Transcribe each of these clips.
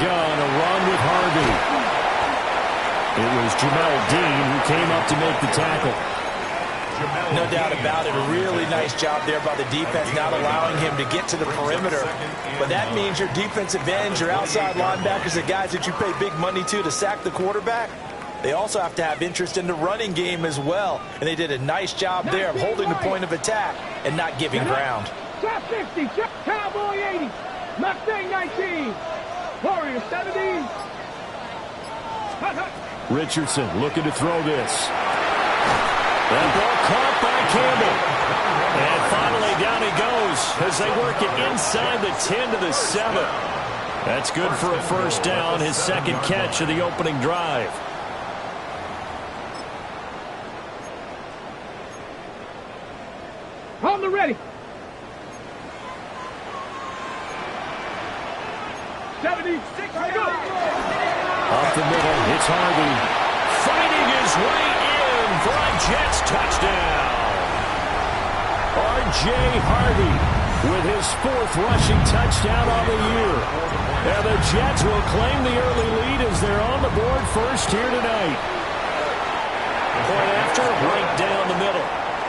gun, a run with Harvey. It was Jamel Dean who came up to make the tackle. No doubt about it. A really nice job there by the defense, not allowing him to get to the perimeter. But that means your defensive ends, your outside linebackers, the guys that you pay big money to sack the quarterback, they also have to have interest in the running game as well. And they did a nice job there of holding the point of attack and not giving ground. Top 50, Cowboy 80, Mustang 19, Warrior 70. Richardson looking to throw this. That ball caught by Campbell. And finally down he goes as they work it inside the 10 to the 7. That's good for a first down, his second catch of the opening drive. On the ready. 76, go. Off the middle, it's Harvey. Fighting his way in for a Jets touchdown. R.J. Harvey with his 4th rushing touchdown on the year. And the Jets will claim the early lead as they're on the board first here tonight. Point after, right down the middle.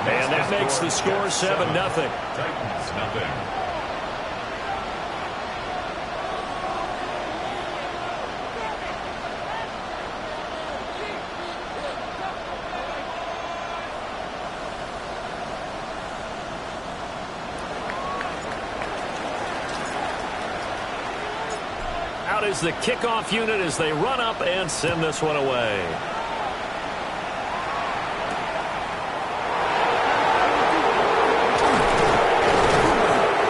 And that makes the score 7-0. Titans, nothing. Out is the kickoff unit as they run up and send this one away.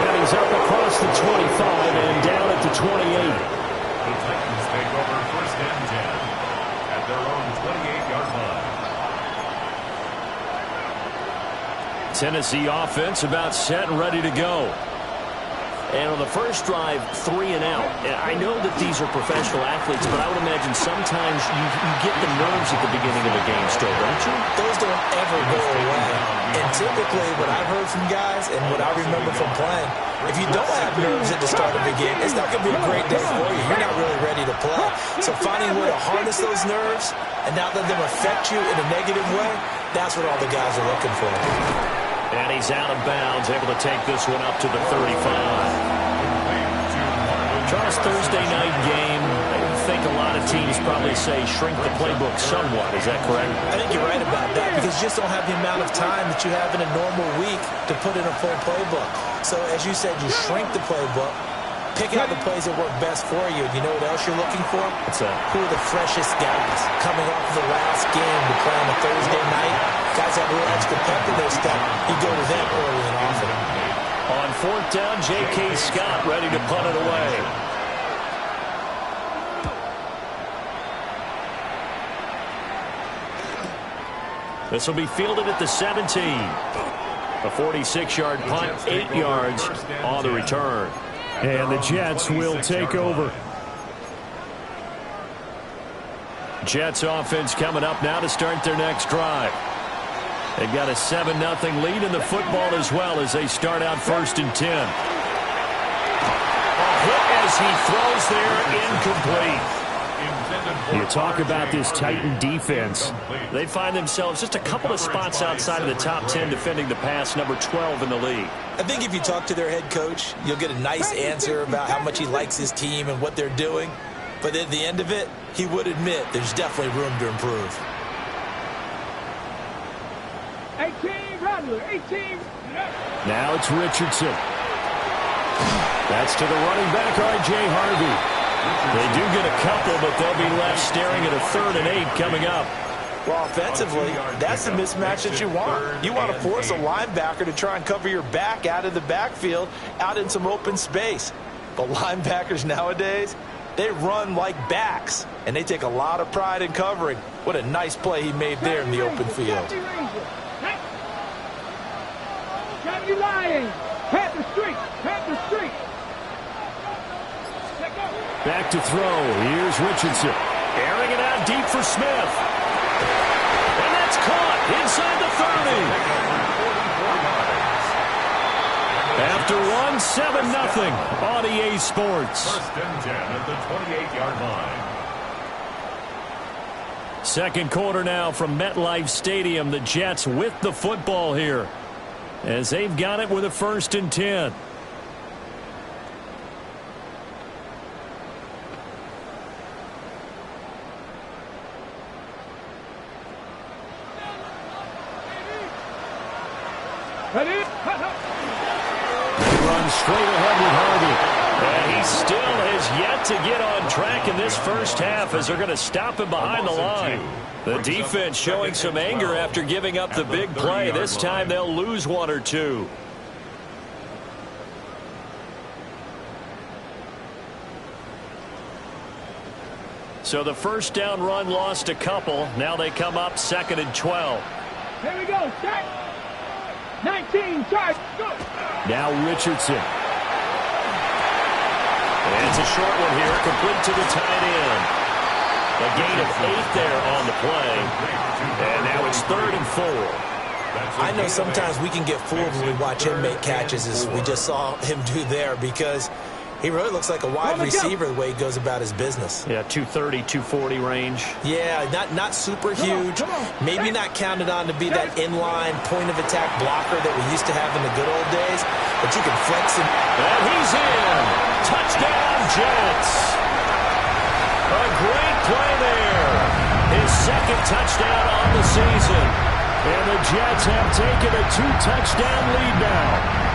And he's up across the 25 and down at the 28. The Titans take over first and 10 at their own 28-yard line. Tennessee offense about set and ready to go. And on the first drive, 3 and out. And I know that these are professional athletes, but I would imagine sometimes you get the nerves at the beginning of a game still, don't you? Those don't ever go away. And typically what I've heard from guys and what I remember from playing, if you don't have nerves at the start of the game, it's not going to be a great day for you. You're not really ready to play. So finding a way to harness those nerves and not let them affect you in a negative way, that's what all the guys are looking for. And he's out of bounds, able to take this one up to the 35. Charles, Thursday night game, I think a lot of teams probably say shrink the playbook somewhat. Is that correct? I think you're right about that because you just don't have the amount of time that you have in a normal week to put in a full playbook. So as you said, you shrink the playbook, pick out the plays that work best for you. And you know what else you're looking for? What's that? Who are the freshest guys coming off of the last game to play on a Thursday night? Guys have a little extra pep in their step. You go to them early and often. On 4th down, J.K. Scott ready to punt it away. This will be fielded at the 17. A 46-yard punt, 8 yards on the return. And the Jets will take over. Jets offense coming up now to start their next drive. They've got a 7-0 lead in the football as well as they start out 1st and 10. A hit as he throws there, incomplete. You talk about this Titan defense. They find themselves just a couple of spots outside of the top 10 defending the pass, number 12 in the league. I think if you talk to their head coach, you'll get a nice answer about how much he likes his team and what they're doing. But at the end of it, he would admit there's definitely room to improve. 18, Rattler, 18. Now it's Richardson. That's to the running back, R.J. Harvey. They do get a couple, but they'll be left staring at a 3rd and 8 coming up. Well, offensively, that's the mismatch that you want. You want to force a linebacker to try and cover your back out of the backfield, out in some open space. But linebackers nowadays, they run like backs, and they take a lot of pride in covering. What a nice play he made there in the open field. Got you lying. Panther streak. Panther streak. Back to throw. Here's Richardson. Airing it out deep for Smith. And that's caught inside the 30. after one, 7-0 on EA Sports. First and 10 at the 28-yard line. Second quarter now from MetLife Stadium. The Jets with the football here as they've got it with a 1st and 10. Runs straight ahead with Harvey. And he still has yet to get on track in this first half as they're going to stop him behind the line. The defense showing some anger after giving up the big play. This time they'll lose 1 or 2. So the first down run lost a couple. Now they come up 2nd and 12. Here we go. Set. 19, charge, go. Now Richardson. And it's a short one here, complete to the tight end. A gain of 8 there on the play. And now it's 3rd and 4. I know sometimes we can get fooled when we watch him make catches, as we just saw him do there, because he really looks like a wide receiver the way he goes about his business. Yeah, 230, 240 range. Yeah, not super huge. Maybe not counted on to be that inline point-of-attack blocker that we used to have in the good old days, but you can flex him. And he's in. Touchdown, Jets. A great play there. His 2nd touchdown on the season. And the Jets have taken a 2-touchdown lead now.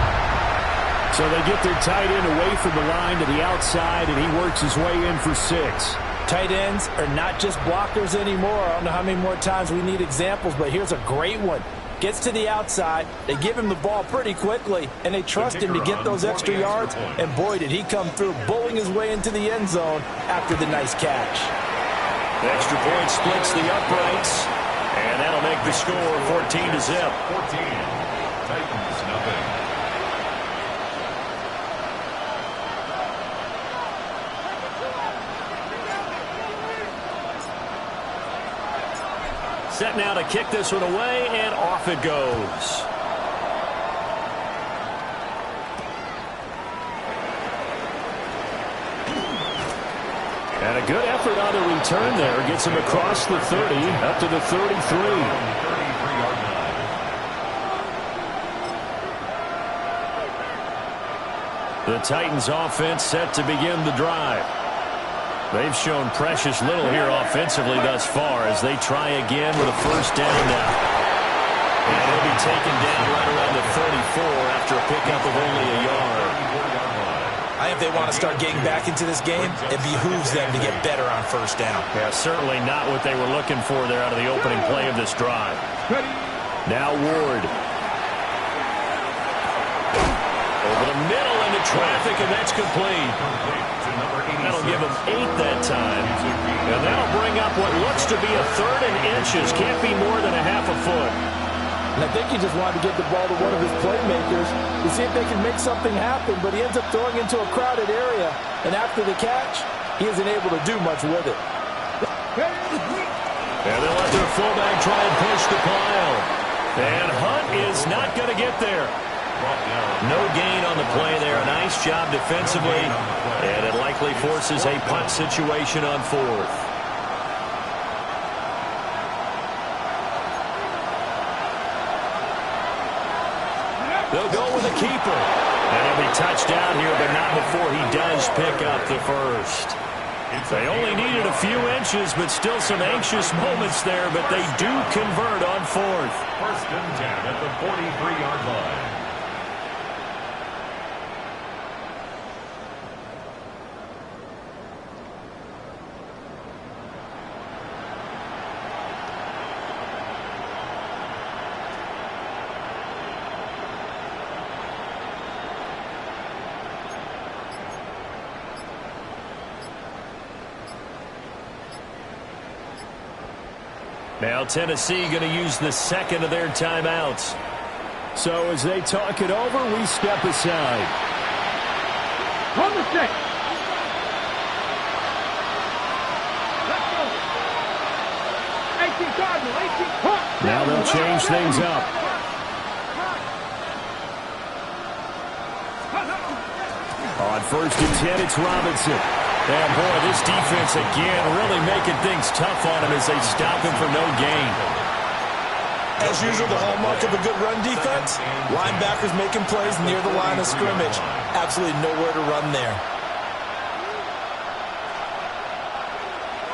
So they get their tight end away from the line to the outside, and he works his way in for 6. Tight ends are not just blockers anymore. I don't know how many more times we need examples, but here's a great one. Gets to the outside, they give him the ball pretty quickly, and they trust him to get those extra yards, and boy, did he come through, bowling his way into the end zone after the nice catch. The extra point splits the uprights, and that'll make the score 14 to zip. 14. Titans, nothing. Set now to kick this one away, and off it goes. And a good effort on the return there. Gets him across the 30, up to the 33. The Titans offense set to begin the drive. They've shown precious little here offensively thus far as they try again with a first down now. And he'll be taken down right around the 34 after a pickup of only a yard. I think if they want to start getting back into this game, it behooves them to get better on first down. Yeah, certainly not what they were looking for there out of the opening play of this drive. Now Ward. Over the middle into traffic, and that's complete. That'll give him 8 that time. And that'll bring up what looks to be a 3rd and inches. Can't be more than a half a foot. And I think he just wanted to get the ball to one of his playmakers to see if they can make something happen, but he ends up throwing into a crowded area. And after the catch, he isn't able to do much with it. And they'll let their fullback try and push the pile. And Hunt is not going to get there. No gain on the play there. Nice job defensively. And it likely forces a punt situation on 4th. They'll go with a keeper. And he'll be touched down here, but not before he does pick up the first. They only needed a few inches, but still some anxious moments there, but they do convert on 4th. First and 10 at the 43-yard line. Now Tennessee going to use the 2nd of their timeouts. So as they talk it over, we step aside. On the stick. Let's go. 18 Cardinal, 18 punt. Now they'll change things up. first and 10, it's Robinson. And, boy, this defense again really making things tough on him as they stop him for no gain. As usual, the hallmark of a good run defense, linebackers making plays near the line of scrimmage. Absolutely nowhere to run there.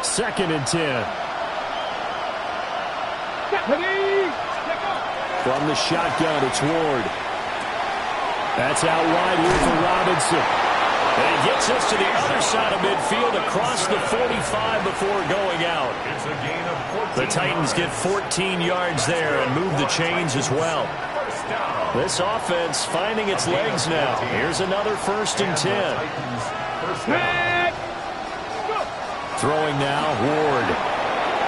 Second and 10. From the shotgun, it's Ward. That's out wide here for Robinson. And he gets us to the other side of midfield across the 45 before going out. It's a gain of 14. The Titans get 14 yards there and move the chains as well. This offense finding its legs now. Here's another first and 10. Throwing now, Ward.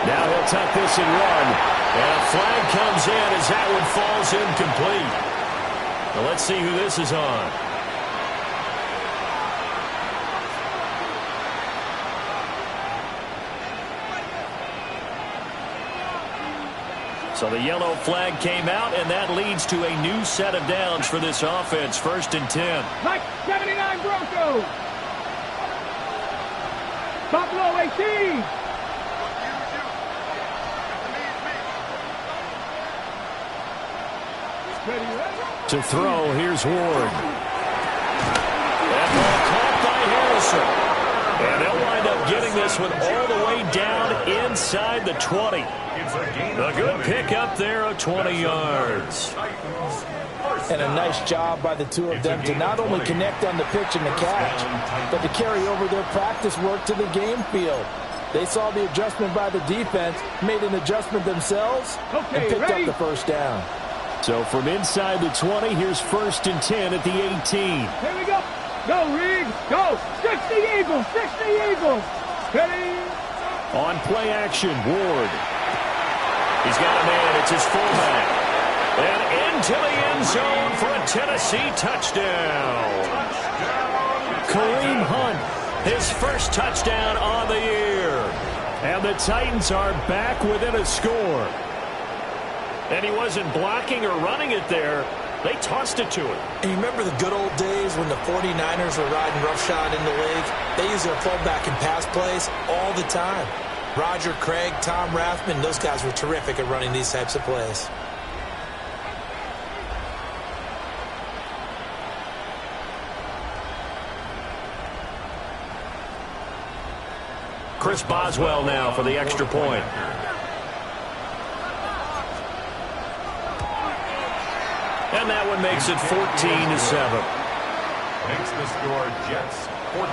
Now he'll tuck this and run. And a flag comes in as that one falls incomplete. Now let's see who this is on. So the yellow flag came out, and that leads to a new set of downs for this offense. First and 10. Like 79 Broncos. Buffalo 18. To throw, here's Ward. That ball caught by Harrison. And they'll wind up getting this one all the way down inside the 20. A good pickup there of 20 yards. And a nice job by the two of them to not only connect on the pitch and the catch, but to carry over their practice work to the game field. They saw the adjustment by the defense, made an adjustment themselves, and picked up the first down. So from inside the 20, here's first and 10 at the 18. Here we go. Go, Reed. Go. 60 Eagles. 60 Eagles. Ready. On play action, Ward. He's got a man. It's his fullback. And into the end zone for a Tennessee touchdown. Kareem Hunt, his first touchdown on the year. And the Titans are back within a score. And he wasn't blocking or running it there. They tossed it to him. And you remember the good old days when the 49ers were riding roughshod in the league? They used their fullback in pass plays all the time. Roger Craig, Tom Rathman, those guys were terrific at running these types of plays. Chris Boswell now for the extra point. And that one makes it 14-7. Makes the score Jets 14,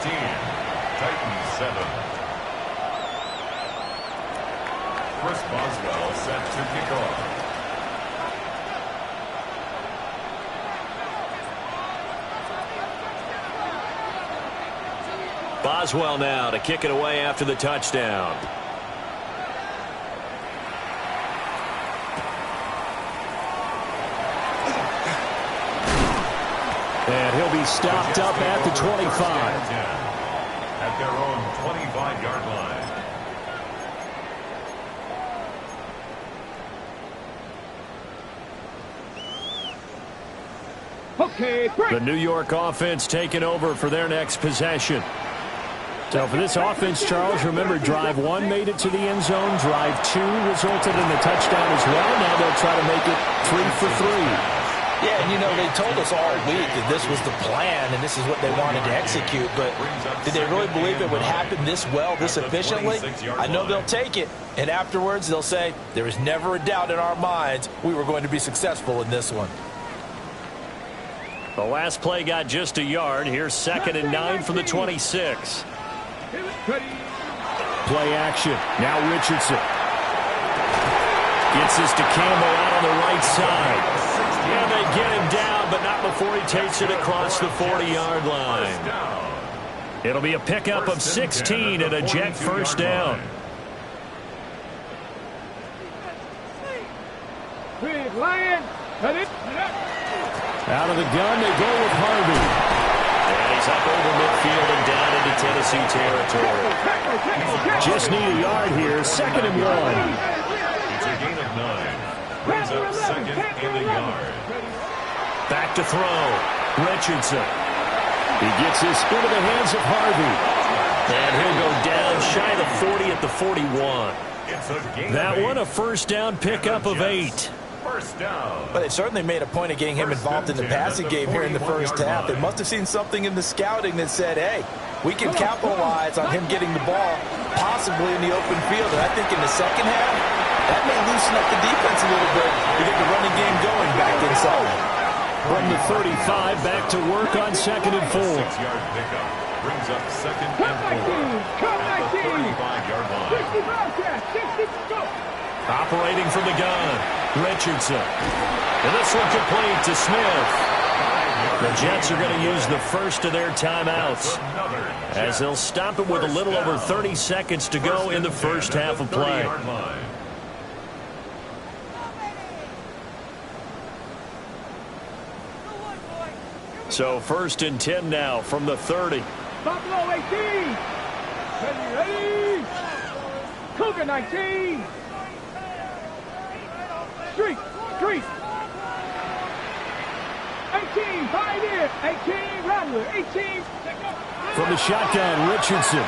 Titans 7. Chris Boswell set to kick off. Boswell now to kick it away after the touchdown. And he'll be stopped up at the 25. At their own 25-yard line. Okay, break. The New York offense taking over for their next possession. So for this offense, Charles, remember, drive 1 made it to the end zone. Drive 2 resulted in the touchdown as well. Now they'll try to make it 3 for 3. Yeah, and you know, they told us all week that this was the plan and this is what they wanted to execute, but did they really believe it would happen this well, this efficiently? I know they'll take it, and afterwards they'll say, there was never a doubt in our minds we were going to be successful in this one. The last play got just a yard. Here's 2nd and 9 from the 26. Play action. Now Richardson. Gets this to Campbell out on the right side. And they get him down, but not before he takes it across the 40-yard line. It'll be a pickup of 16 and a Jet first down. Out of the gun, they go with Harvey. And he's up over midfield and down into Tennessee territory. Just need a yard here. 2nd and 1. It's a gain of 9. Brings up 2nd and a yard. Back to throw. Richardson. He gets this into the hands of Harvey. And he'll go down shy of the 40 at the 41. That one a first down pickup of 8. First down. But they certainly made a point of getting him involved in the passing game here in the first half. They must have seen something in the scouting that said, hey, we can capitalize on him getting the ball possibly in the open field. And I think in the second half, that may loosen up the defense a little bit to get the running game going back inside. From the 35, back to work on 2nd and 4. 6-yard pickup brings up 2nd and 4 at the 35-yard line. 60, go. Operating from the gun, Richardson. And this one complete to Smith. The Jets are going to use the first of their timeouts as they'll stop it with a little over 30 seconds to go in the first half of play. So 1st and 10 now from the 30. Buffalo 18. Ready. Cougar 19. Street. 18, 5 in. 18, Rattler. 18. From the shotgun, Richardson.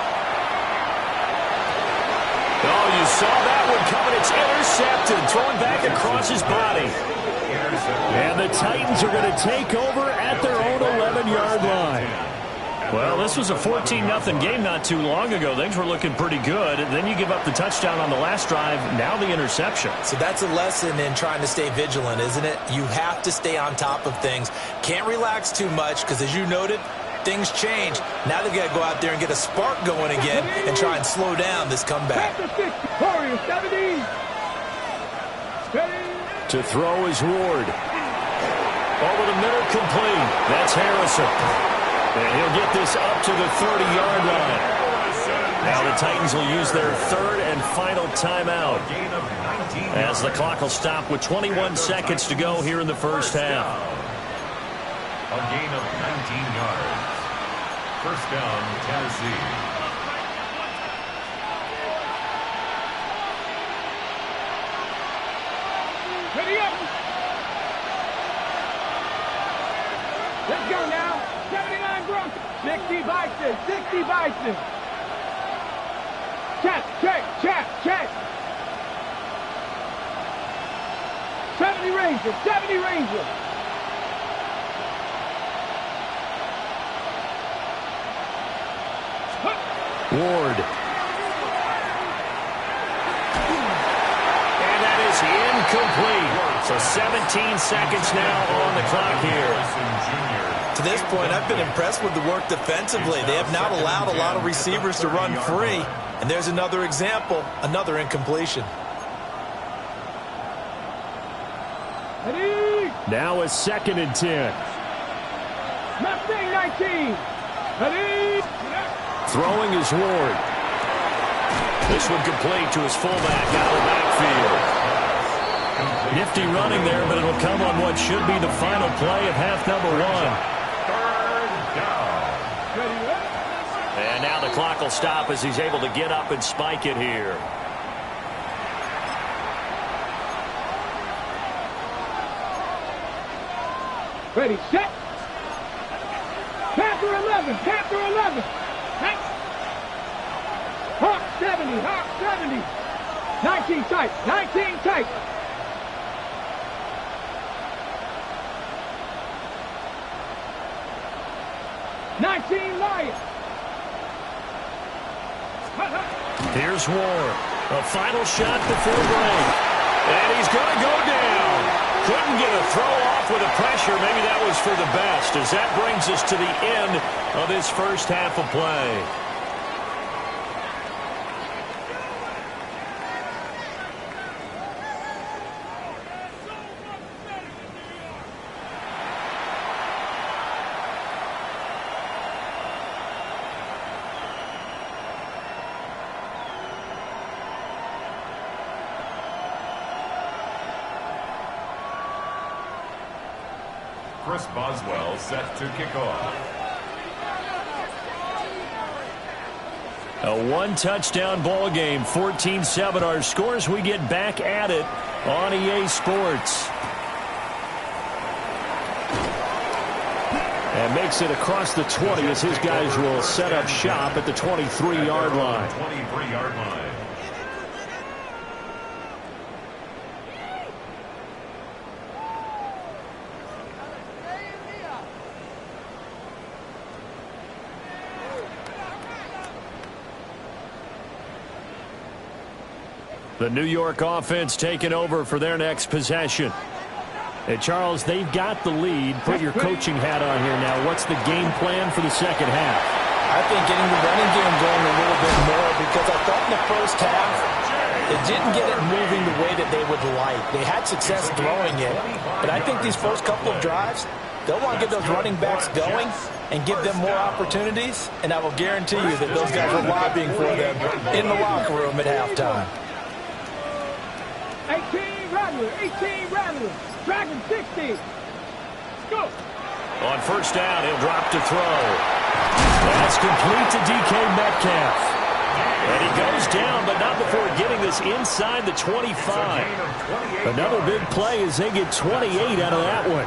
Oh, you saw that one coming. It's intercepted. Throwing back across his body. And the Titans are going to take over at their own 11-yard line. Well, this was a 14-0 game not too long ago. Things were looking pretty good. And then you give up the touchdown on the last drive. Now the interception. So that's a lesson in trying to stay vigilant, isn't it? You have to stay on top of things. Can't relax too much because, as you noted, things change. Now they've got to go out there and get a spark going again and try and slow down this comeback. Warriors 70. To throw is Ward. Over the middle, complete. That's Harrison. And he'll get this up to the 30-yard line. Now the Titans will use their 3rd and final timeout as the clock will stop with 21 seconds to go here in the first half. A gain of 19 yards. First down, Tennessee. Ready up. Let's go now. 79 Broncos. 60 Bison. 60 Bison. Check. 70 Rangers. 70 Rangers. Ward. And that is incomplete. So 17 seconds now on the clock here. To this point, I've been impressed with the work defensively. They have not allowed a lot of receivers to run free. And there's another example, another incompletion. Ready? Now a 2nd and 10. Mustang 19. Ready? Throwing is Ward. This one complete to his fullback out of the backfield. Nifty running there, but it'll come on what should be the final play of half number 1. And now the clock will stop as he's able to get up and spike it here. Ready, set. Panther 11. Panther 11. Hawk 70. Hawk 70. 19 tight. 19 tight. Lions. Here's Ward. A final shot before break. And he's going to go down. Couldn't get a throw off with the pressure. Maybe that was for the best, as that brings us to the end of this first half of play. Chris Boswell set to kick off. A one-touchdown ball game, 14-7 our scores. We get back at it on EA Sports. And makes it across the 20 as his guys will set up shop at the 23-yard line. 23-yard line. The New York offense taking over for their next possession. And Charles, they've got the lead. Put your coaching hat on here now. What's the game plan for the second half? I think getting the running game going a little bit more, because I thought in the first half they didn't get it moving the way that they would like. They had success throwing it, but I think these first couple of drives, they'll want to get those running backs going and give them more opportunities, and I will guarantee you that those guys are lobbying for them in the locker room at halftime. 18 Rattler, 18 Rattler. Dragon 60. Go. On first down, he'll drop to throw. That's complete to DK Metcalf. And he goes down, but not before getting this inside the 25. Another big play as they get 28 out of that one.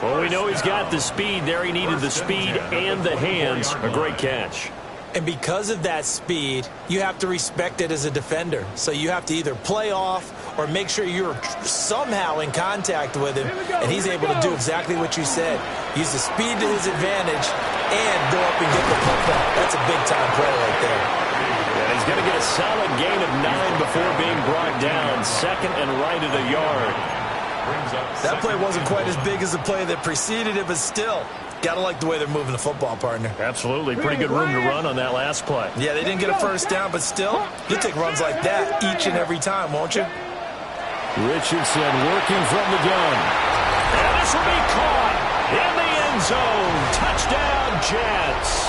Well, we know he's got the speed there. He needed the speed and the hands. A great catch. And because of that speed, you have to respect it as a defender. So you have to either play off or make sure you're somehow in contact with him, and he's able to do exactly what you said. Use the speed to his advantage and go up and get the putback. That's a big-time play right there. And he's going to get a solid gain of 9 before being brought down. Second and right of the yard. That play wasn't quite as big as the play that preceded it, but still, got to like the way they're moving the football, partner. Absolutely. Pretty good room to run on that last play. Yeah, they didn't get a first down, but still, you'll take runs like that each and every time, won't you? Richardson working from the gun. And this will be caught in the end zone. Touchdown, Jets.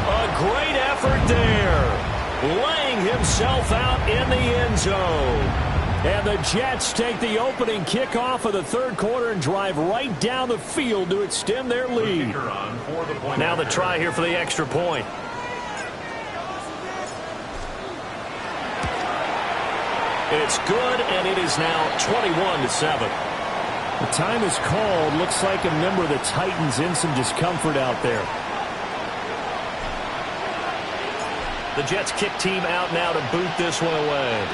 A great effort there. Laying himself out in the end zone. And the Jets take the opening kickoff of the third quarter and drive right down the field to extend their lead. Now the try here for the extra point. It's good, and it is now 21-7. The time is called. Looks like a member of the Titans in some discomfort out there. The Jets kick team out now to boot this one away.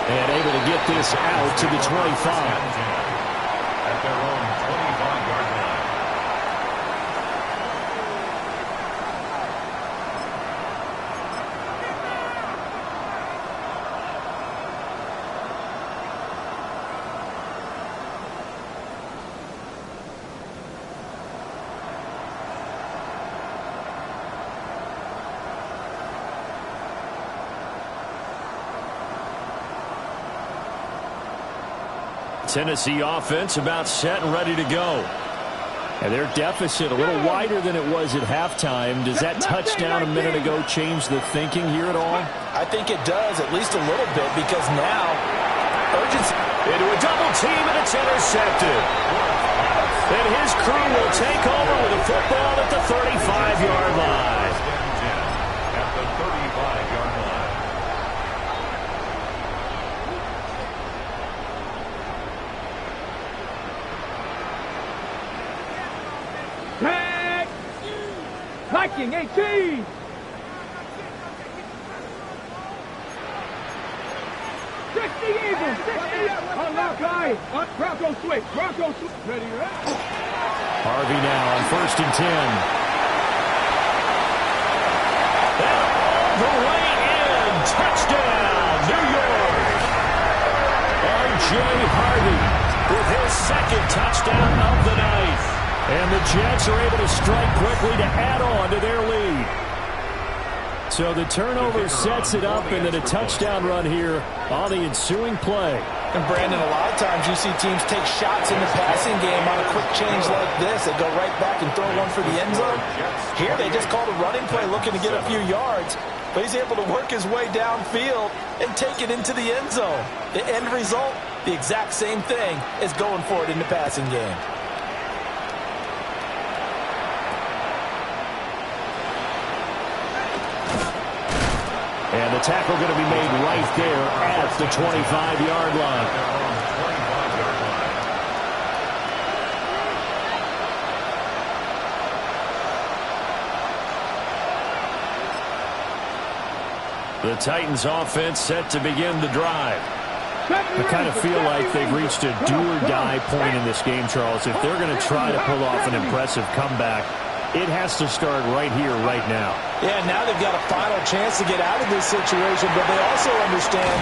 And able to get this out to the 25. At their own 25-yard line. Tennessee offense about set and ready to go. And their deficit a little wider than it was at halftime. Does that touchdown a minute ago change the thinking here at all? I think it does, at least a little bit, because now urgency. Into a double team, and it's intercepted. And his crew will take over with the football at the 35-yard line. At the 35-yard line. Viking 18. 60 Eagles, 60. Unlock eye. Bronco switch. Bronco switch. Ready, right? Harvey now on first and 10. And all the way in. Touchdown, New York. R.J. Harvey with his second touchdown of the night. And the Jets are able to strike quickly to add on to their lead. So the turnover sets it up, and then a touchdown run here on the ensuing play. And Brandon, a lot of times you see teams take shots in the passing game on a quick change like this. They go right back and throw one for the end zone. Here they just called a running play looking to get a few yards, but he's able to work his way downfield and take it into the end zone. The end result, the exact same thing as going for it in the passing game. And the tackle going to be made right there at the 25-yard line. The Titans offense set to begin the drive. I kind of feel like they've reached a do-or-die point in this game, Charles. If they're going to try to pull off an impressive comeback, it has to start right here, right now. Yeah, now they've got a final chance to get out of this situation, but they also understand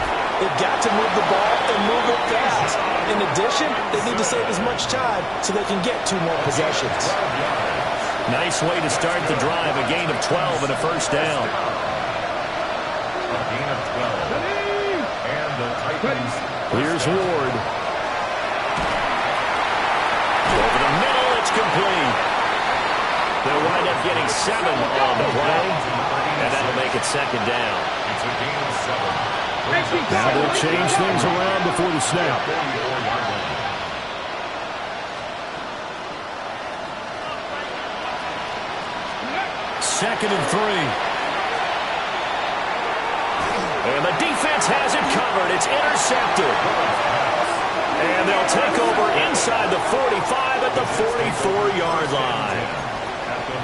they've got to move the ball and move it fast. In addition, they need to save as much time so they can get 2 more possessions. Nice way to start the drive, a gain of 12 and a first down. A gain of 12. And the Titans. Here's Ward. Over the middle, it's complete. They'll wind up getting 7 on the play, and that'll make it second down. It's a gain of 7. Now they'll change things around before the snap. Second and 3. And the defense has it covered. It's intercepted. And they'll take over inside the 45 at the 44-yard line.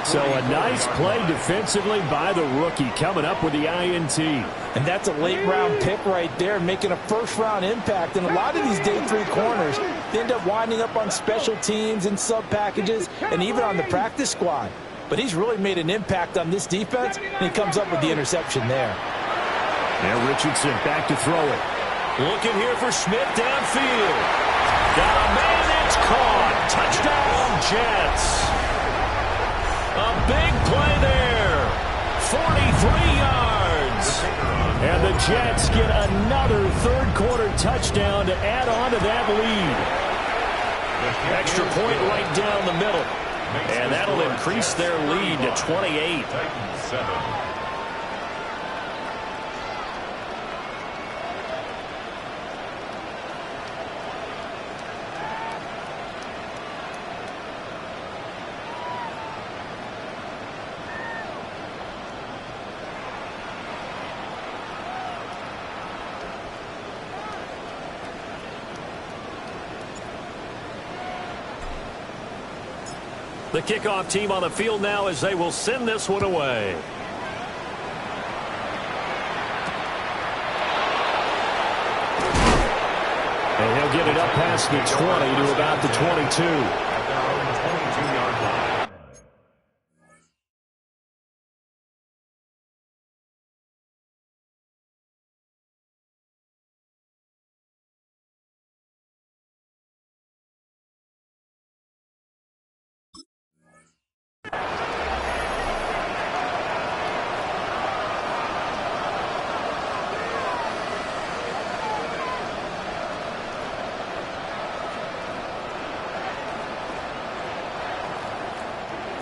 So a nice play defensively by the rookie, coming up with the INT. And that's a late-round pick right there, making a first-round impact. And a lot of these day 3 corners, they end up winding up on special teams and sub-packages and even on the practice squad. But he's really made an impact on this defense, and he comes up with the interception there. Now Richardson back to throw it. Looking here for Smith downfield. Got a man, it's caught. Touchdown, Jets. A big play there. 43 yards. And the Jets get another third-quarter touchdown to add on to that lead. Extra point right down the middle. And that'll increase their lead to 28. Titans 7. The kickoff team on the field now as they will send this one away. And he'll get it up past the 20 to about the 22. At their own 22-yard line.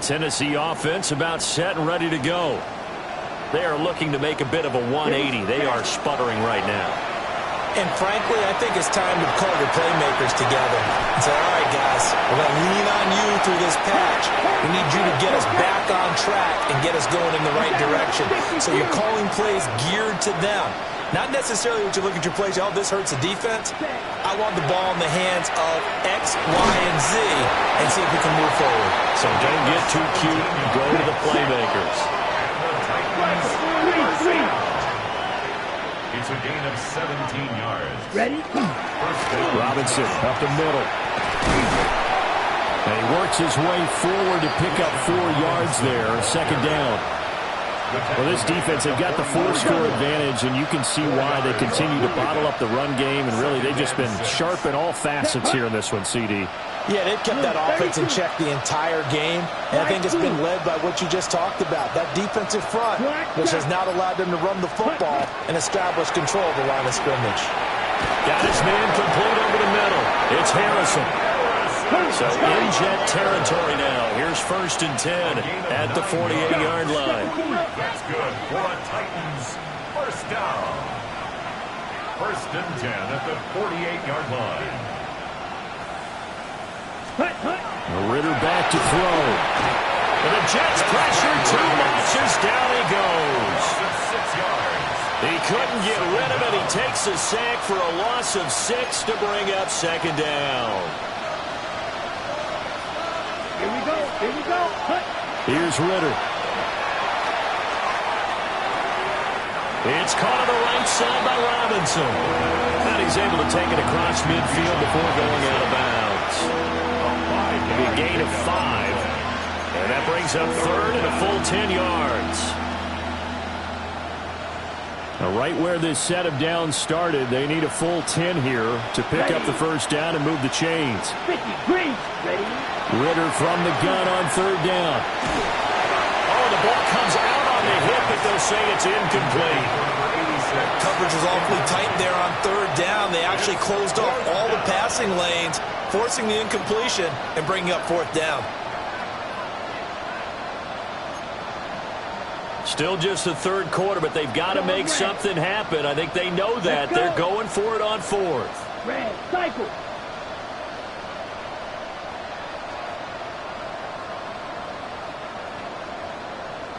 Tennessee offense about set and ready to go. They are looking to make a bit of a 180. They are sputtering right now. And frankly, I think it's time to call your playmakers together and say, all right, guys, we're going to lean on you through this patch. We need you to get us back on track and get us going in the right direction. So you're calling plays geared to them. Not necessarily what you look at your plays, oh, this hurts the defense. I want the ball in the hands of X, Y, and Z and see if we can move forward. So don't get too cute. Go to the playmakers. It's a gain of 17 yards. Ready? Robinson up the middle. And he works his way forward to pick up 4 yards there. Second down. Well, this defense, they've got the 4-score advantage, and you can see why they continue to bottle up the run game, and really they've just been sharp in all facets here in this one, CD. Yeah, they've kept that offense in check the entire game, and I think it's been led by what you just talked about, that defensive front, which has not allowed them to run the football and establish control of the line of scrimmage. Got his man complete over the middle. It's Harrison. So in Jet territory now. Here's 1st and 10 at the 48-yard line. That's good for a Titans first down. 1st and 10 at the 48-yard line. Ritter back to throw. And the Jets pressure too much as down he goes. 6 yards. He couldn't get rid of it. He takes a sack for a loss of 6 to bring up second down. Here we go. Here we go. Cut. Here's Ritter. It's caught on the right side by Robinson. And he's able to take it across midfield before going out of bounds. A gain of 5. And that brings up third and a full 10 yards. Now, right where this set of downs started, they need a full 10 here to pick up the first down and move the chains. 50, green, ready. Ritter from the gun on third down. Oh, the ball comes out on the hip, but they'll say it's incomplete. Coverage was awfully tight there on third down. They actually closed off all the passing lanes, forcing the incompletion and bringing up fourth down. Still just the third quarter, but they've got to make something happen. I think they know that. They're going for it on fourth. Red, cycle.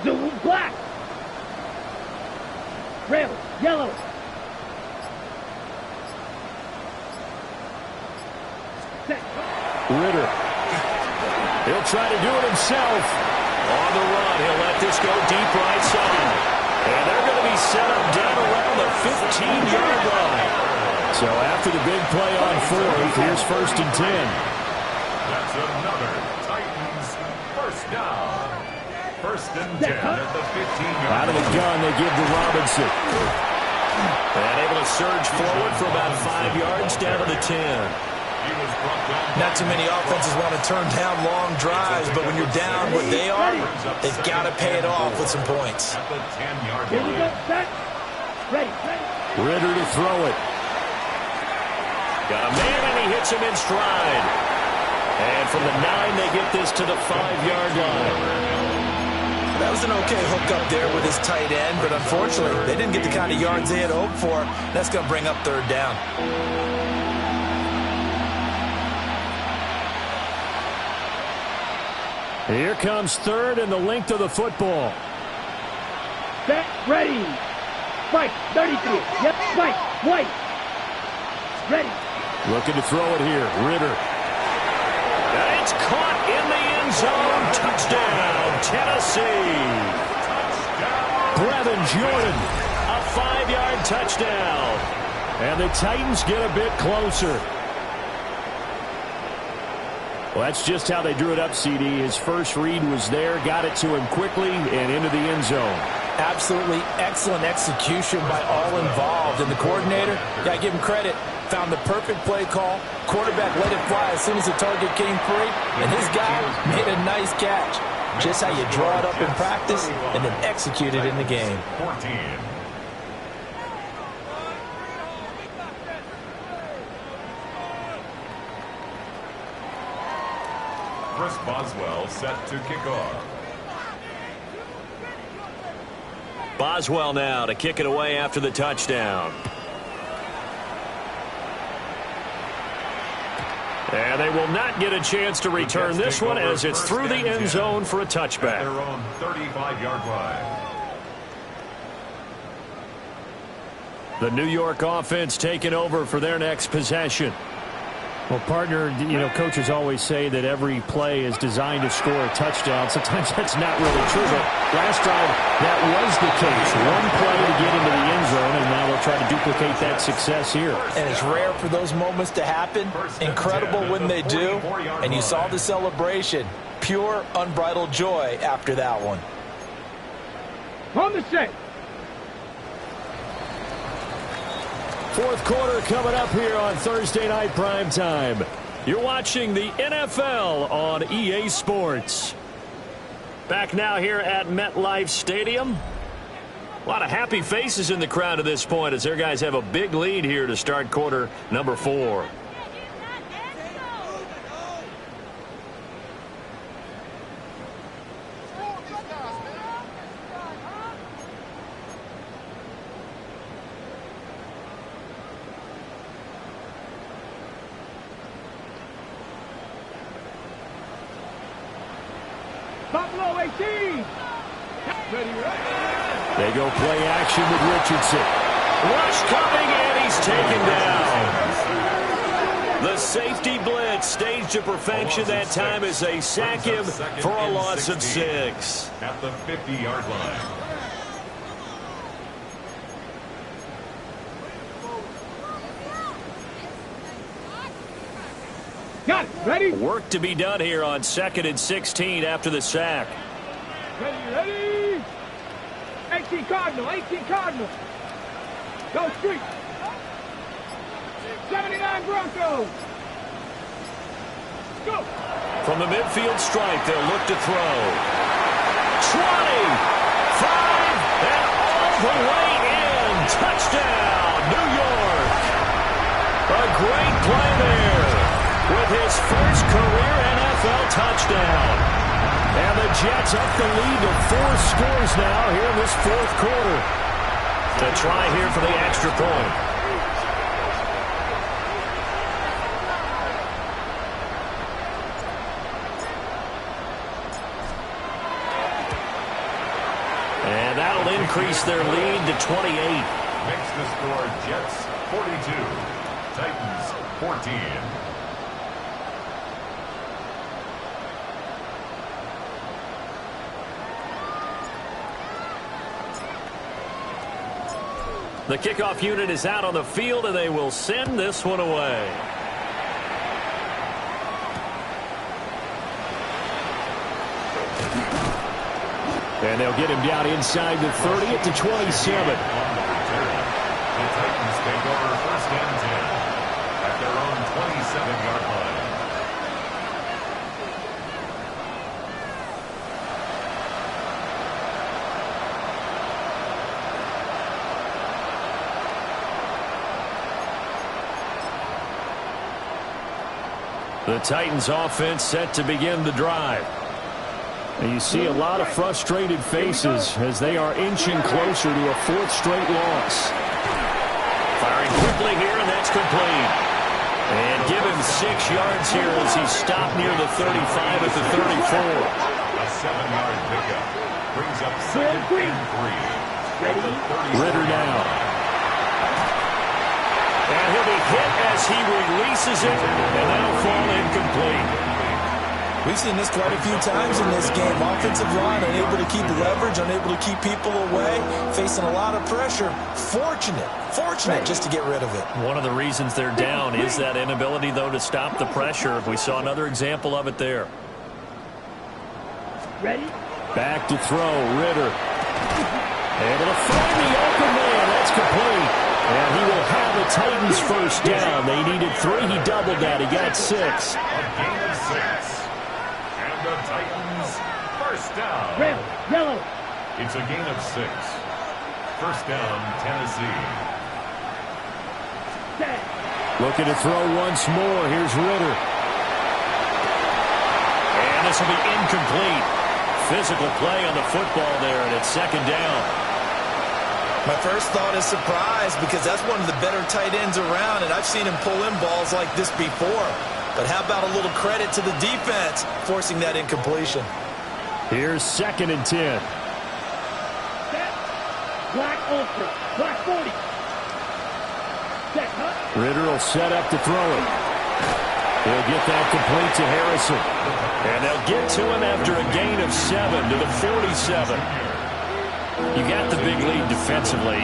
Blue, black. Red, yellow. Set. Ritter. He'll try to do it himself. On the run, he'll let this go deep right side. And they're going to be set up down around the 15-yard line. So after the big play on fourth, here's first and 10. That's another Titans first down. First and 10 at the 15-yard line. Out of the gun, they give to Robinson. And able to surge forward for about 5 yards down to the 10. Not too many offenses want to turn down long drives, but when you're down what they are, they've got to pay it off with some points. Here we go, set. Ready, ready. Ritter to throw it. Got a man, and he hits him in stride. And from the 9, they get this to the 5-yard line. That was an okay hook up there with his tight end, but unfortunately, they didn't get the kind of yards they had hoped for. That's going to bring up third down. Here comes third and the length of the football. Set, ready. Spike, 33. Yep, spike, white. Ready. Looking to throw it here. Ritter. And it's caught in the end zone. Touchdown, Tennessee. Brevin Jordan, a 5-yard touchdown. And the Titans get a bit closer. Well, that's just how they drew it up, CD. His first read was there, got it to him quickly, and into the end zone. Absolutely excellent execution by all involved. And the coordinator, got to give him credit, found the perfect play call. Quarterback let it fly as soon as the target came free, and his guy made a nice catch. Just how you draw it up in practice and then execute it in the game. 14. Chris Boswell set to kick off. Boswell now to kick it away after the touchdown. And they will not get a chance to return this one as it's through the end zone for a touchback. Their own 35-yard line. The New York offense taking over for their next possession. Well, partner, you know, coaches always say that every play is designed to score a touchdown. Sometimes that's not really true, but last drive, that was the case. One play to get into the end zone, and now they'll try to duplicate that success here. And it's rare for those moments to happen. Incredible when they do. And you saw the celebration. Pure, unbridled joy after that one. On the set. Fourth quarter coming up here on Thursday Night Primetime. You're watching the NFL on EA Sports. Back now here at MetLife Stadium. A lot of happy faces in the crowd at this point as their guys have a big lead here to start quarter number 4. Buffalo 18. Ready, ready. They go play action with Richardson. Rush coming, and he's taken down. The safety blitz staged to perfection that time as they sack him for a loss of 6. At the 50-yard line. Got it. Ready? Work to be done here on 2nd and 16 after the sack. Ready? 18 Cardinal. Go street. 79 Broncos. Go. From the midfield stripe, they'll look to throw. 20, 5, and all the way in. Touchdown, New York. A great play there with his first career NFL touchdown. And the Jets up the lead to 4 scores now here in this 4th quarter. To try here for the extra point. And that'll increase their lead to 28. Makes the score Jets 42, Titans 14. The kickoff unit is out on the field, and they will send this one away. And they'll get him down inside the 30 at the 27. The Titans take over 1st and 10 at their own 27-yard line. The Titans offense set to begin the drive. And you see a lot of frustrated faces as they are inching closer to a 4th straight loss. Firing quickly here, and that's complete. And give him 6 yards here as he stopped near the 35 at the 34. A 7-yard pickup brings up 2nd and 3. Ritter now. And he'll be hit as he releases it, and that'll fall incomplete. We've seen this quite a few times in this game. Offensive line unable to keep leverage, unable to keep people away, facing a lot of pressure. Fortunate just to get rid of it. One of the reasons they're down is that inability, though, to stop the pressure. We saw another example of it there. Ready? Back to throw, Ritter. Able to find the open man. That's complete. And he will have the Titans first down. They needed 3. He doubled that. He got 6. A gain of 6. And the Titans first down. Red, yellow. It's a gain of 6. First down, Tennessee. Looking to throw once more. Here's Ritter. And this will be incomplete. Physical play on the football there, and it's 2nd down. My first thought is surprise because that's one of the better tight ends around, and I've seen him pull in balls like this before. But how about a little credit to the defense forcing that incompletion? Here's 2nd and 10. Set. Black ultra. Black 40. Set, huh? Ritter will set up to throw it. He'll get that complete to Harrison. And they'll get to him after a gain of 7 to the 47. You got the big lead defensively.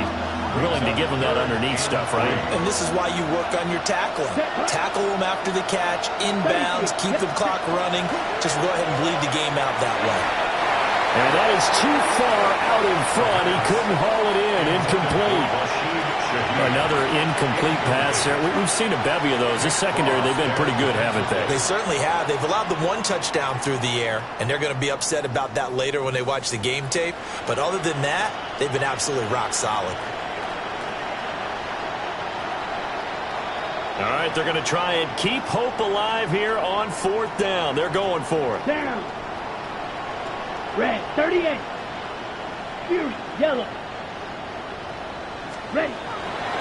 Willing to give him that underneath stuff, right? And this is why you work on your tackling. Tackle him after the catch, inbounds, keep the clock running. Just go ahead and bleed the game out that way. And that is too far out in front. He couldn't haul it in. Incomplete. Another incomplete pass there. We've seen a bevy of those. This secondary, they've been pretty good, haven't they? They certainly have. They've allowed the 1 touchdown through the air, and they're going to be upset about that later when they watch the game tape. But other than that, they've been absolutely rock solid. All right, they're going to try and keep hope alive here on 4th down. They're going for it. Down. Red, 38. Fury, yellow. Ready.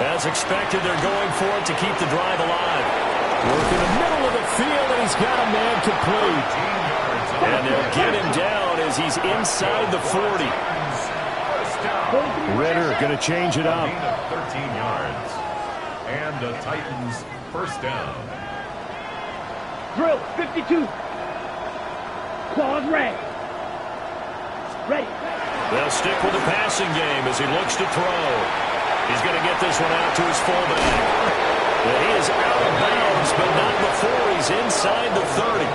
As expected, they're going for it to keep the drive alive. Work in the middle of the field, and he's got a man complete. And they'll get him down as he's inside the 40. down. Ritter going to change it up. 13 yards. And the Titans first down. Drill, 52. Claws ready. Ready. They'll stick with the passing game as he looks to throw. He's going to get this one out to his fullback. Well, he is out of bounds, but not before he's inside the 30.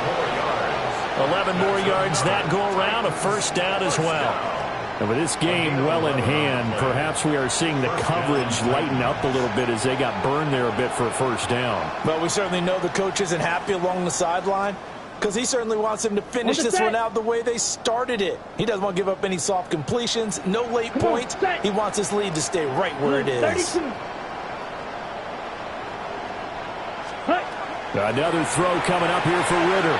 11 more yards that go around, a first down as well. And with this game well in hand, perhaps we are seeing the coverage lighten up a little bit as they got burned there a bit for a first down. Well, we certainly know the coach isn't happy along the sideline because he certainly wants them to finish this one out the way they started it. He doesn't want to give up any soft completions, no late points. He wants his lead to stay right where it is. 32. Another throw coming up here for Ritter.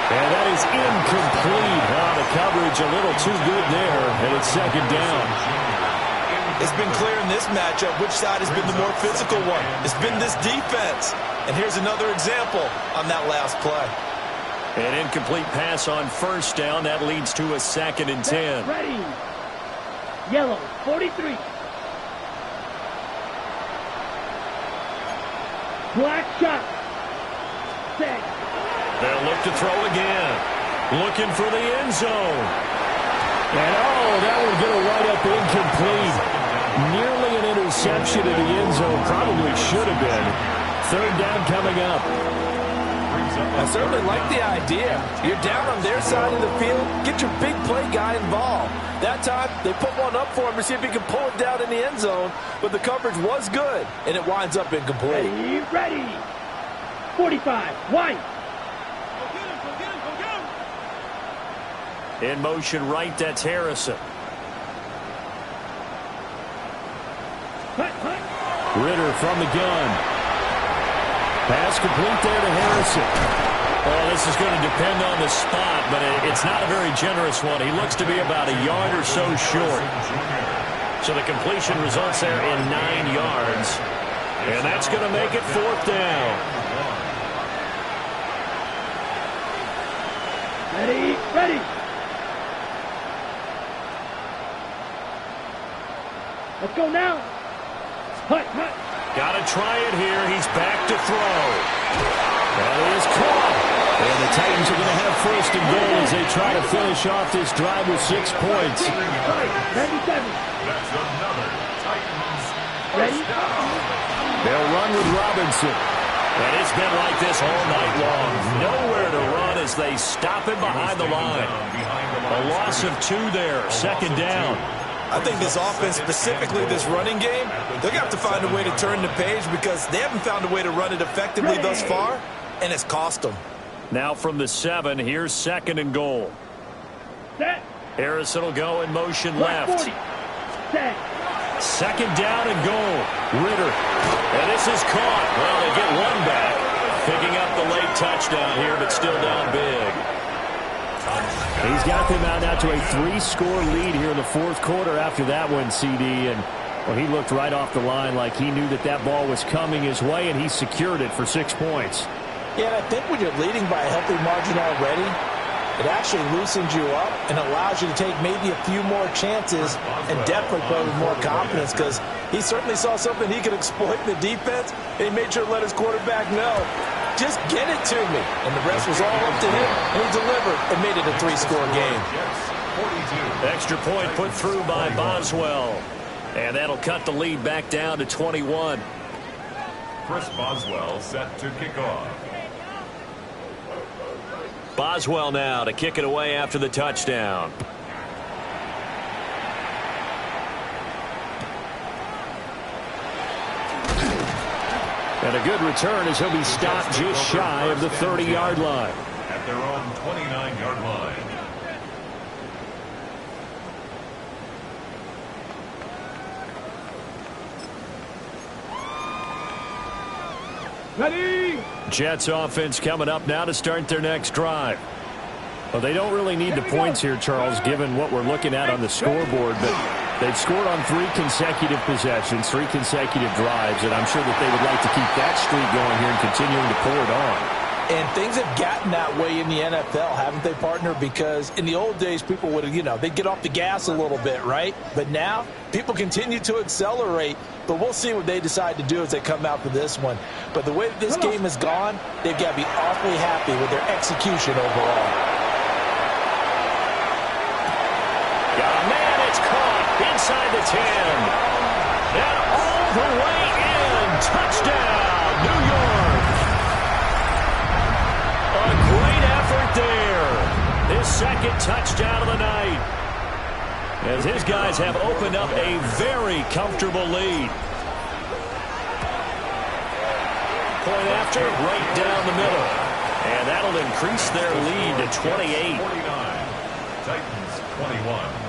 And that is incomplete. The coverage a little too good there, and it's second down. It's been clear in this matchup which side has been the more physical one. It's been this defense. And here's another example on that last play. An incomplete pass on first down. That leads to a 2nd and 10. Ready. Yellow, 43. Black shot. Set. They'll look to throw again. Looking for the end zone. And that will get a right up incomplete. Nearly an interception in the end zone. Probably should have been. Third down coming up. I certainly like the idea. You're down on their side of the field. Get your big play guy involved. That time, they put one up for him to see if he can pull it down in the end zone. But the coverage was good, and it winds up incomplete. Ready. 45. Wide. In motion right, that's Harrison. Ritter from the gun. Pass complete there to Harrison. Well, this is going to depend on the spot, but it's not a very generous one. He looks to be about a yard or so short. So the completion results there in 9 yards. And that's going to make it 4th down. Ready. Let's go now. Hut. Got to try it here. He's back to throw. That is caught. And the Titans are going to have 1st and goal as they try to finish off this drive with 6 points. 97. That's another Titans Ready? first down. They'll run with Robinson. And it's been like this all night long. Nowhere to run as they stop him behind the line. A loss of 2 there. 2nd down. I think this offense, specifically this running game, they're going to have to find a way to turn the page because they haven't found a way to run it effectively thus far, and it's cost them. Now from the 7, here's 2nd and goal. Set. Harrison will go in motion left. 40. Set. 2nd down and goal. Ritter. And this is caught. Well, they get one back. Picking up the late touchdown here, but still down big. He's got them out now to a 3-score lead here in the 4th quarter after that one, CD. And well, he looked right off the line like he knew that ball was coming his way, and he secured it for 6 points. Yeah, and I think when you're leading by a healthy margin already, it actually loosens you up and allows you to take maybe a few more chances and definitely play with more confidence because he certainly saw something he could exploit in the defense, and he made sure to let his quarterback know, just get it to me. And the rest was all up to him, and he delivered and made it a 3-score game. Extra point put through by Boswell. And that'll cut the lead back down to 21. Chris Boswell set to kick off. Boswell now to kick it away after the touchdown. And a good return as he'll be stopped just shy of the 30-yard line. At their own 29-yard line. Ready. Jets offense coming up now to start their next drive. Well, they don't really need the points here, Charles, given what we're looking at on the scoreboard, but they've scored on 3 consecutive possessions, 3 consecutive drives, and I'm sure that they would like to keep that streak going here and continuing to pull it on. And things have gotten that way in the NFL, haven't they, partner? Because in the old days, people would have, they'd get off the gas a little bit, right? But now, people continue to accelerate. But we'll see what they decide to do as they come out for this one. But the way that this game has gone, they've got to be awfully happy with their execution overall. Got a man, it's caught inside the 10. And all the way in. Touchdown, New York. A great effort there. His second touchdown of the night. As his guys have opened up a very comfortable lead. Point after, right down the middle. And that'll increase their lead to 28. 49. Titans 21.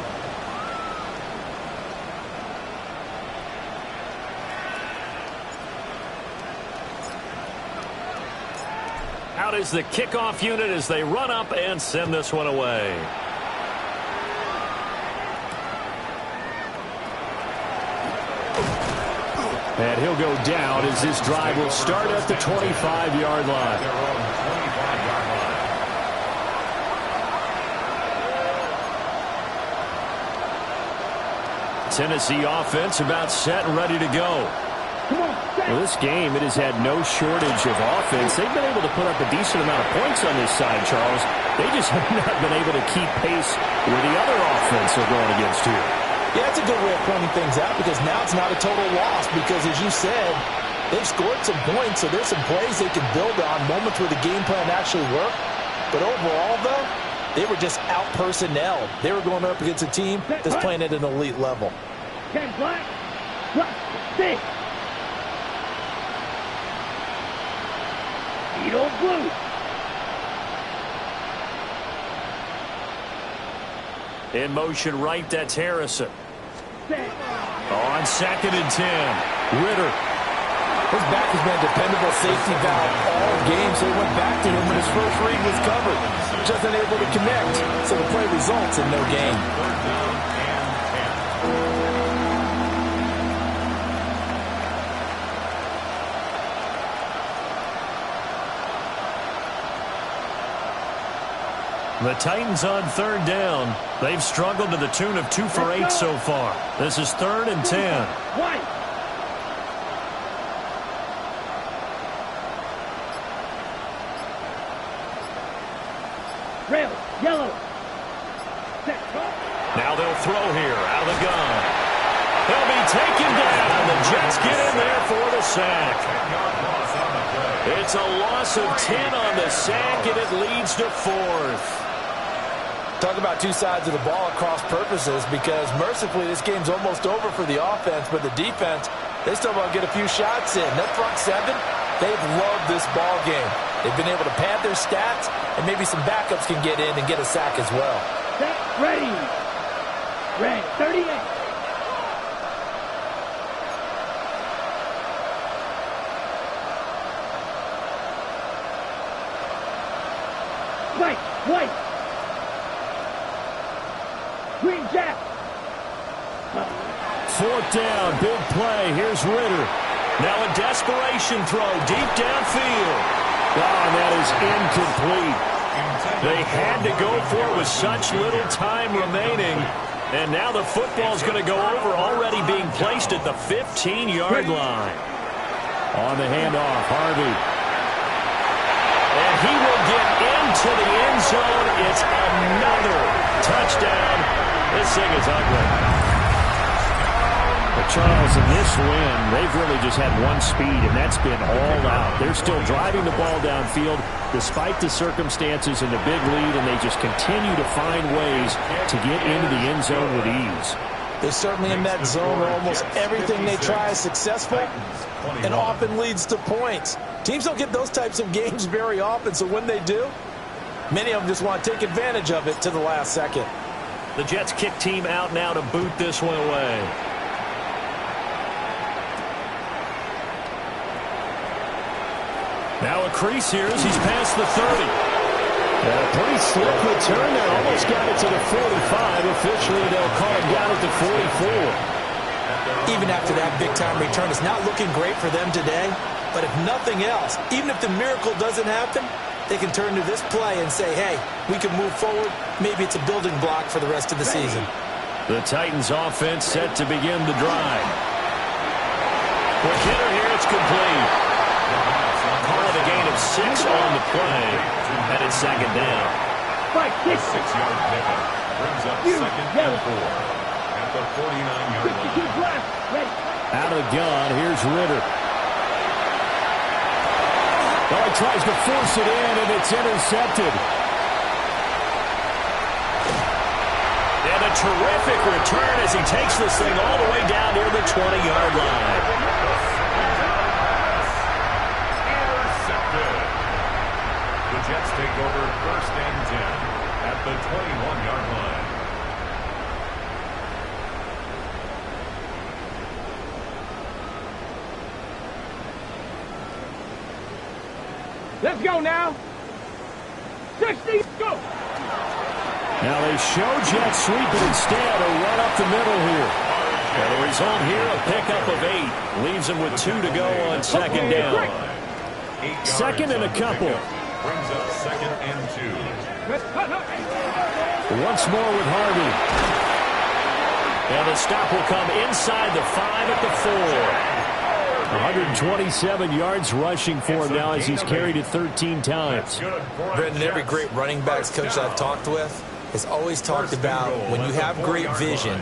Out is the kickoff unit as they run up and send this one away. And he'll go down as this drive will start at the 25-yard line. Tennessee offense about set and ready to go. Well, this game, it has had no shortage of offense. They've been able to put up a decent amount of points on this side, Charles. They just have not been able to keep pace with the other offense they're going against here. Yeah, that's a good way of pointing things out because now it's not a total loss because, as you said, they've scored some points, so there's some plays they can build on, moments where the game plan actually worked. But overall, though, they were just out-personnelled. They were going up against a team that's playing at an elite level. Ken Black, six. Beetle blue. In motion right, that's Harrison. Set. On 2nd and 10. Ritter. His back has been a dependable safety valve all game, so he went back to him when his first read was covered. Just unable to connect, so the play results in no gain. The Titans on 3rd down. They've struggled to the tune of 2 for 8 so far. This is 3rd and 10. White. Rail, yellow. Set. Now they'll throw here out of the gun. They'll be taken down. The Jets get in there for the sack. It's a loss of 10 on the sack, and it leads to 4th. Talk about two sides of the ball at cross purposes because mercifully this game's almost over for the offense, but the defense, they still want to get a few shots in. That front seven, they've loved this ball game. They've been able to pad their stats, and maybe some backups can get in and get a sack as well. Set, ready. Red, 38. White. Green Jack. 4th down, big play. Here's Ritter. Now a desperation throw deep downfield. Oh, and that is incomplete. They had to go for it with such little time remaining. And now the football's going to go over, already being placed at the 15-yard line. On the handoff, Harvey. And he will get into the end zone. It's another touchdown. This thing is ugly. But Charles, in this win, they've really just had one speed, and that's been all out. They're still driving the ball downfield despite the circumstances and the big lead, and they just continue to find ways to get into the end zone with ease. They're certainly in that zone where almost everything they try is successful and often leads to points. Teams don't get those types of games very often, so when they do, many of them just want to take advantage of it to the last second. The Jets kick team out now to boot this one away. Now a crease here as he's past the 30. A pretty slick return there. Almost got it to the 45. Officially, they'll call it down at the 44. Even after that big-time return, it's not looking great for them today. But if nothing else, even if the miracle doesn't happen, they can turn to this play and say, hey, we can move forward. Maybe it's a building block for the rest of the season. The Titans offense set to begin the drive. Quick hitter here, it's complete. Call it a gain of 6 on the play, and it's second down. A 6-yard pickup brings up second and 4 at the 49-yard line. Out of the gun, here's Ritter. Well, he tries to force it in, and it's intercepted. And a terrific return as he takes this thing all the way down near the 20-yard line. Intercepted. The Jets take over first and 10 at the 21-yard line. Let's go now. 60, go. Now they show jet sweep, but instead a run up the middle here. And the result here, a pickup of 8. Leaves them with 2 to go on second down. Second and a couple. Brings up second and 2. Once more with Harvey. And the stop will come inside the 5 at the 4. 127 yards rushing for him now as he's carried it 13 times. Brendan, every great running backs coach I've talked with has always talked about when you have great vision,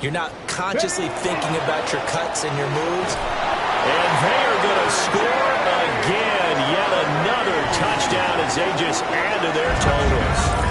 you're not consciously thinking about your cuts and your moves. And they are going to score again. Yet another touchdown as they just add to their totals.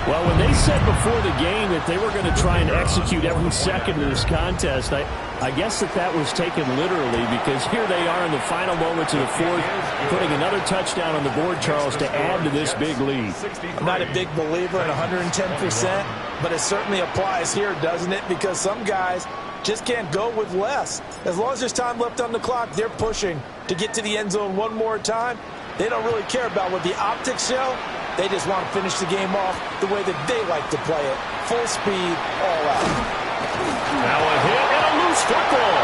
Well, when they said before the game that they were going to try and execute every second of this contest, I guess that was taken literally, because here they are in the final moments of the fourth, putting another touchdown on the board, Charles, to add to this big lead. I'm not a big believer in 110%, but it certainly applies here, doesn't it? Because some guys just can't go with less. As long as there's time left on the clock, they're pushing to get to the end zone one more time. They don't really care about what the optics show. They just want to finish the game off the way that they like to play it. Full speed, all out. Now a hit and a loose football.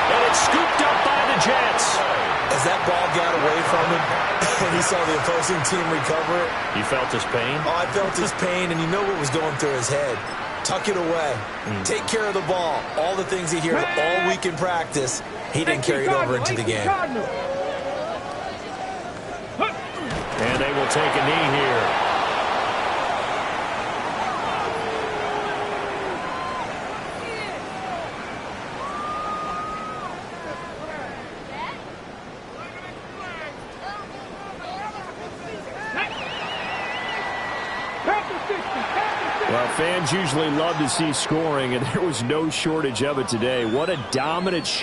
And it's scooped up by the Jets. As that ball got away from him, and he saw the opposing team recover it. You felt his pain? Oh, I felt his pain, and you know what was going through his head. Tuck it away. Take care of the ball. All the things he hears all week in practice, he didn't carry it over into the game. And they will take a knee here. Well, fans usually love to see scoring, and there was no shortage of it today. What a dominant show.